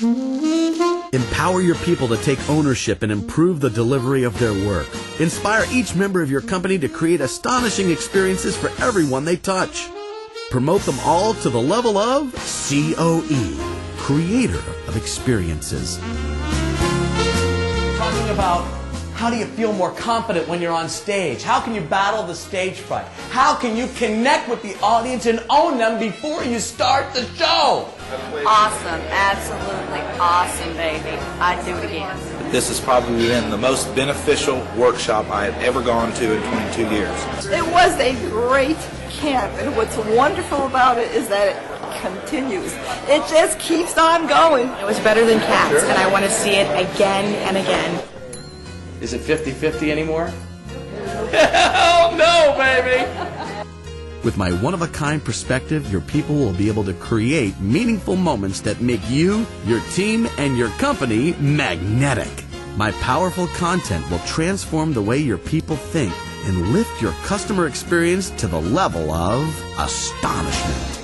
Empower your people to take ownership and improve the delivery of their work. Inspire each member of your company to create astonishing experiences for everyone they touch. Promote them all to the level of COE, Creator of Experiences. Talking about how do you feel more confident when you're on stage? How can you battle the stage fright? How can you connect with the audience and own them before you start the show? Awesome, absolutely awesome, baby. I'd do it again. This has probably been the most beneficial workshop I have ever gone to in 22 years. It was a great camp, and what's wonderful about it is that it continues. It just keeps on going. It was better than Cats, and I want to see it again and again. Is it 50-50 anymore? Hell no, baby! With my one-of-a-kind perspective, your people will be able to create meaningful moments that make you, your team, and your company magnetic. My powerful content will transform the way your people think and lift your customer experience to the level of astonishment.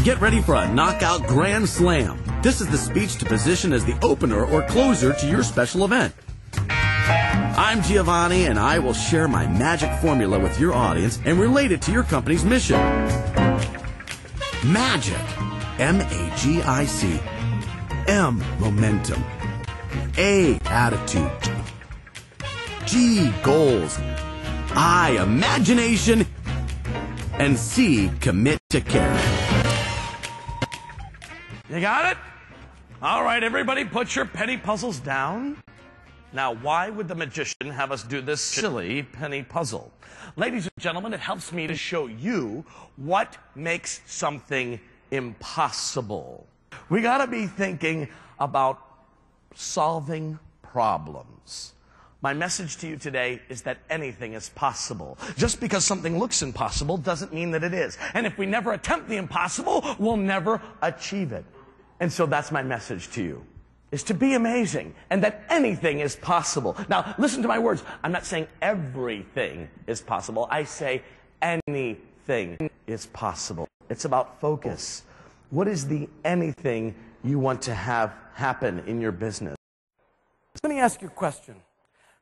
Get ready for a knockout grand slam. This is the speech to position as the opener or closer to your special event. I'm Giovanni, and I will share my magic formula with your audience and relate it to your company's mission. Magic. M-A-G-I-C. M, momentum. A, attitude. G, goals. I, imagination. And C, commit to care. You got it? All right, everybody, put your penny puzzles down. Now, why would the magician have us do this silly penny puzzle? Ladies and gentlemen, it helps me to show you what makes something impossible. We got to be thinking about solving problems. My message to you today is that anything is possible. Just because something looks impossible doesn't mean that it is. And if we never attempt the impossible, we'll never achieve it. And so that's my message to you, is to be amazing and that anything is possible. Now, listen to my words. I'm not saying everything is possible. I say anything is possible. It's about focus. What is the anything you want to have happen in your business? Let me ask you a question.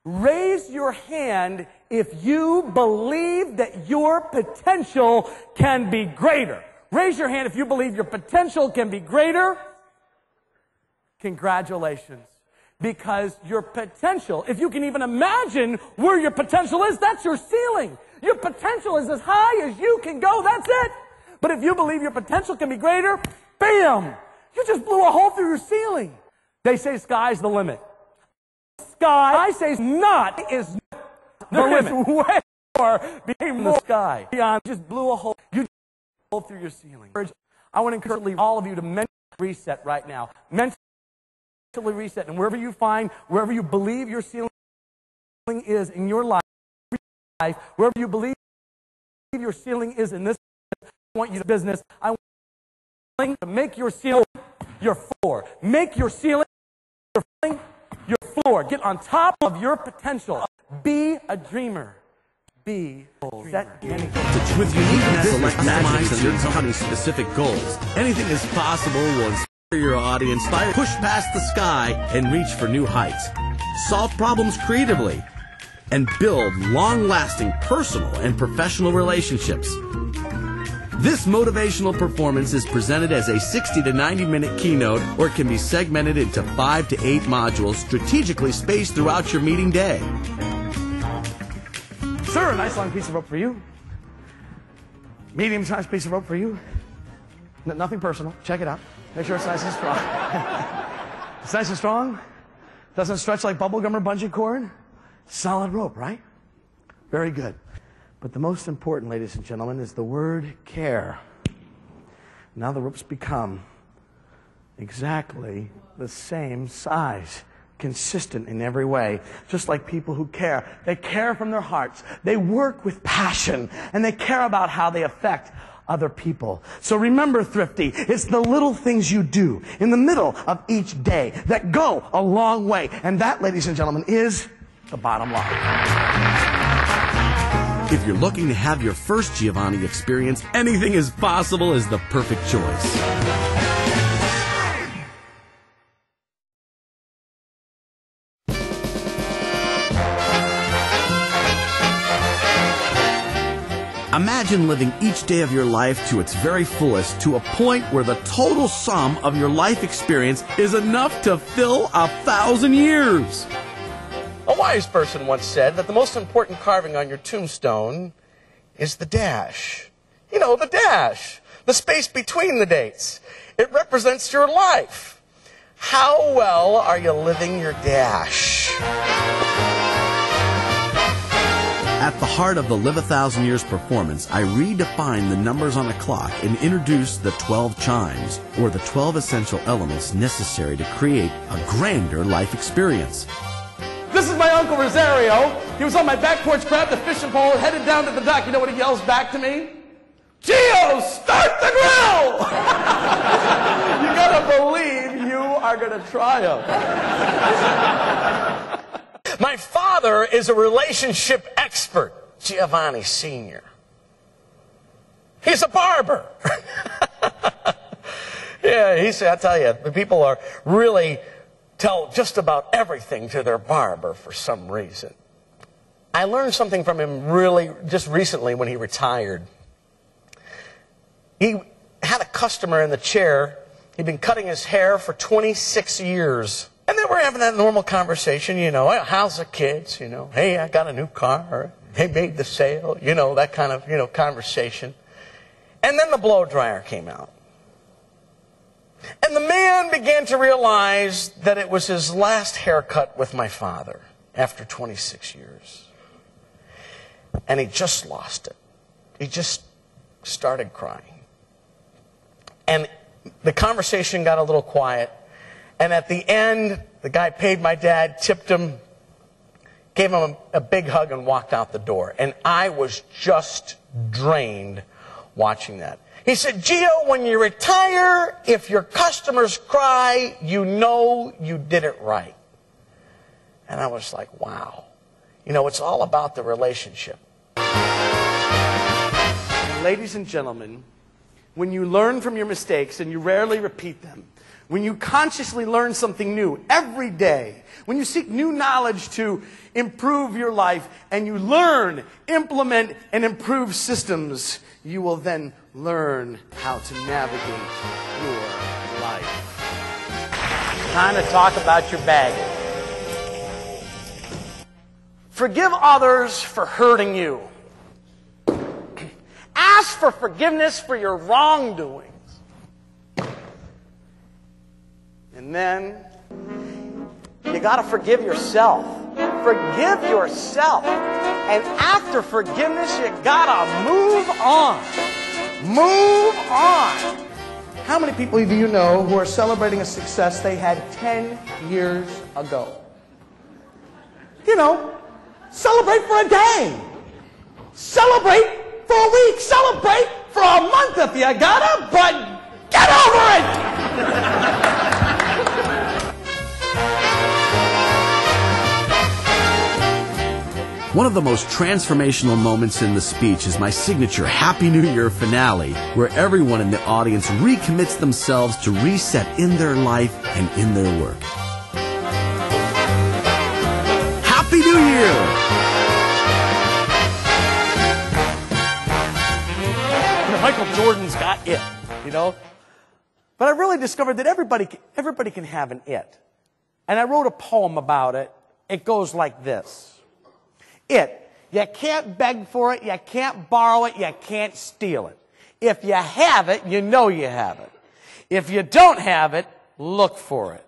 Raise your hand if you believe that your potential can be greater. Raise your hand if you believe your potential can be greater. Congratulations. Because your potential, if you can even imagine where your potential is, that's your ceiling. Your potential is as high as you can go, that's it. But if you believe your potential can be greater, bam! You just blew a hole through your ceiling. They say sky's the limit. Sky, I say not is the limit. Way more behind the sky. Beyond, just blew a hole. You just blew a hole through your ceiling. I want to encourage all of you to mentally reset right now. Mentally reset, and wherever you believe your ceiling is in your life, wherever you believe your ceiling is in this, I want you to business. I want to make your ceiling your floor. Make your ceiling your floor. Get on top of your potential. Be a dreamer. Be set anything. With unique select magic and your company's specific goals, anything is possible will inspire your audience, push past the sky, and reach for new heights. Solve problems creatively, and build long-lasting personal and professional relationships. This motivational performance is presented as a 60 to 90-minute keynote, or it can be segmented into 5 to 8 modules strategically spaced throughout your meeting day. Sir, a nice long piece of rope for you. Medium-sized piece of rope for you. Nothing personal. Check it out. Make sure it's nice and strong. It's nice and strong. Doesn't stretch like bubblegum or bungee cord. Solid rope, right? Very good. But the most important, ladies and gentlemen, is the word care. Now the ropes become exactly the same size, consistent in every way, just like people who care. They care from their hearts. They work with passion, and they care about how they affect other people. So remember, Thrifty, it's the little things you do in the middle of each day that go a long way. And that, ladies and gentlemen, is the bottom line. If you're looking to have your first Giovanni experience, Anything is Possible is the perfect choice. Imagine living each day of your life to its very fullest, to a point where the total sum of your life experience is enough to fill 1,000 years. A wise person once said that the most important carving on your tombstone is the dash. You know, the dash, the space between the dates. It represents your life. How well are you living your dash? At the heart of the Live 1,000 Years performance, I redefine the numbers on a clock and introduce the 12 chimes, or the 12 essential elements necessary to create a grander life experience. This is my Uncle Rosario. He was on my back porch, grabbed the fishing pole, headed down to the dock. You know what he yells back to me? Gio, start the grill! You gotta believe you are gonna triumph. My father is a relationship expert, Giovanni Sr. He's a barber. Yeah, he said, I tell you, the people are really tell just about everything to their barber for some reason. I learned something from him really just recently when he retired. He had a customer in the chair. He'd been cutting his hair for 26 years. And then we're having that normal conversation, you know, how's the kids, you know, hey, I got a new car, hey, made the sale, you know, that kind of, you know, conversation. And then the blow dryer came out. And the man began to realize that it was his last haircut with my father after 26 years. And he just lost it. He just started crying. And the conversation got a little quiet. And at the end, the guy paid my dad, tipped him, gave him a big hug, and walked out the door. And I was just drained watching that. He said, Gio, when you retire, if your customers cry, you know you did it right. And I was like, wow. You know, it's all about the relationship. Ladies and gentlemen, when you learn from your mistakes and you rarely repeat them, when you consciously learn something new every day, when you seek new knowledge to improve your life, and you learn, implement, and improve systems, you will then learn how to navigate your life. Time to talk about your baggage. Forgive others for hurting you. Ask for forgiveness for your wrongdoings. And then, you got to forgive yourself. Forgive yourself. And after forgiveness, you got to move on. Move on. How many people do you know who are celebrating a success they had 10 years ago? You know, celebrate for a day. Celebrate for a week. Celebrate for a month if you gotta, but get over it! One of the most transformational moments in the speech is my signature Happy New Year finale, where everyone in the audience recommits themselves to reset in their life and in their work. Happy New Year! You know, Michael Jordan's got it, you know? But I really discovered that everybody can have an it. And I wrote a poem about it. It goes like this. It. You can't beg for it, you can't borrow it, you can't steal it. If you have it, you know you have it. If you don't have it, look for it.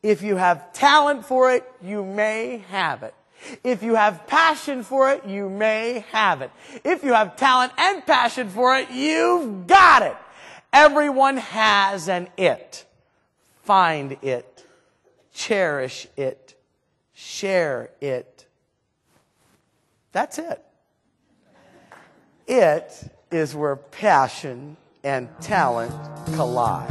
If you have talent for it, you may have it. If you have passion for it, you may have it. If you have talent and passion for it, you've got it. Everyone has an it. Find it. Cherish it. Share it. That's it. It is where passion and talent collide.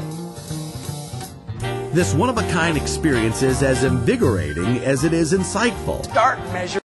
This one-of-a-kind experience is as invigorating as it is insightful. Start measuring